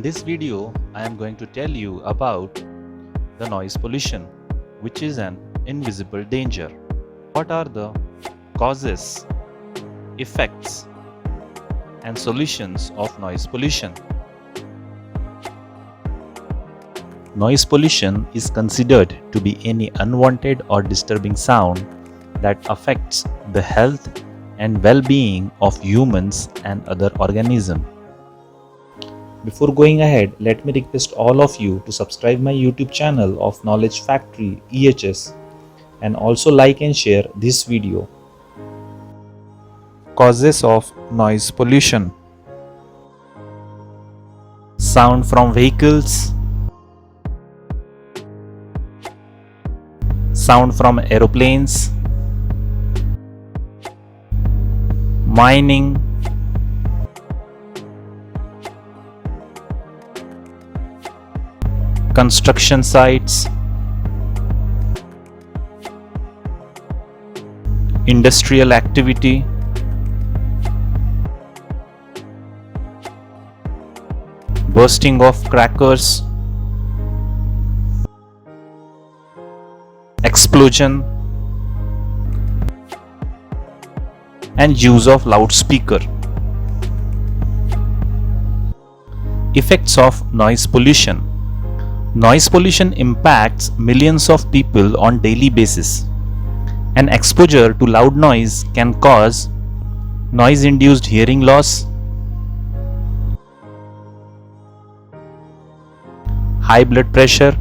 this video, I am going to tell you about the noise pollution, which is an invisible danger. What are the causes, effects, and solutions of noise pollution? Noise pollution is considered to be any unwanted or disturbing sound that affects the health and well-being of humans and other organisms. Before going ahead, let me request all of you to subscribe my YouTube channel of Knowledge Factory EHS and also like and share this video. Causes of noise pollution: sound from vehicles, sound from aeroplanes, mining, construction sites, industrial activity, bursting of crackers, explosion, and use of loudspeaker. Effects of noise pollution. Noise pollution impacts millions of people on daily basis. An exposure to loud noise can cause noise-induced hearing loss, high blood pressure,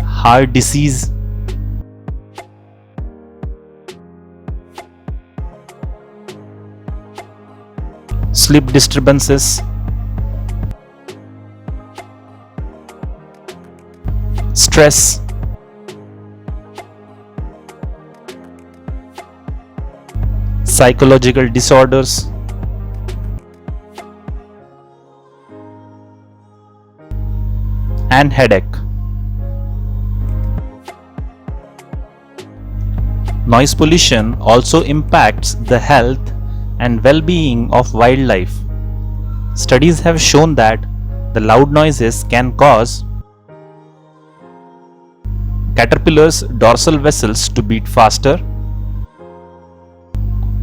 heart disease, sleep disturbances, stress, psychological disorders, and headache. Noise pollution also impacts the health and well-being of wildlife. Studies have shown that the loud noises can cause caterpillars' dorsal vessels to beat faster,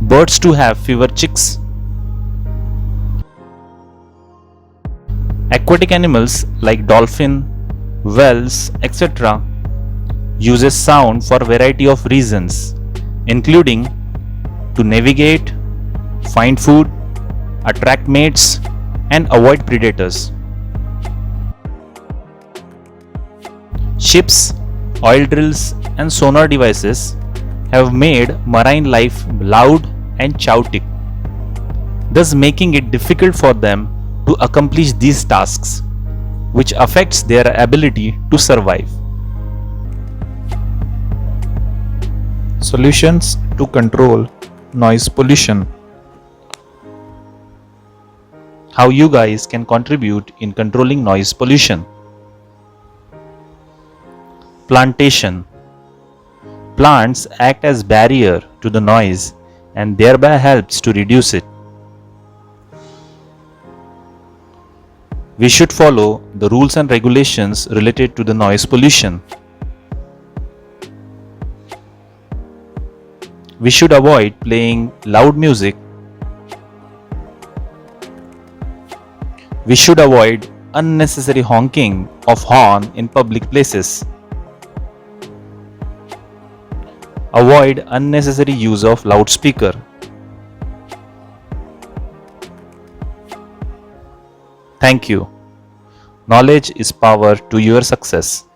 birds to have fewer chicks, aquatic animals like dolphin, whales, etc. uses sound for a variety of reasons, including to navigate, find food, attract mates, and avoid predators. Ships, oil drills, and sonar devices have made marine life loud and chaotic, thus making it difficult for them to accomplish these tasks, which affects their ability to survive. Solutions to control noise pollution. How you guys can contribute in controlling noise pollution. Plantation. Plants act as barrier to the noise and thereby helps to reduce it. We should follow the rules and regulations related to the noise pollution. We should avoid playing loud music. We should avoid unnecessary honking of horn in public places. Avoid unnecessary use of loudspeaker. Thank you. Knowledge is power to your success.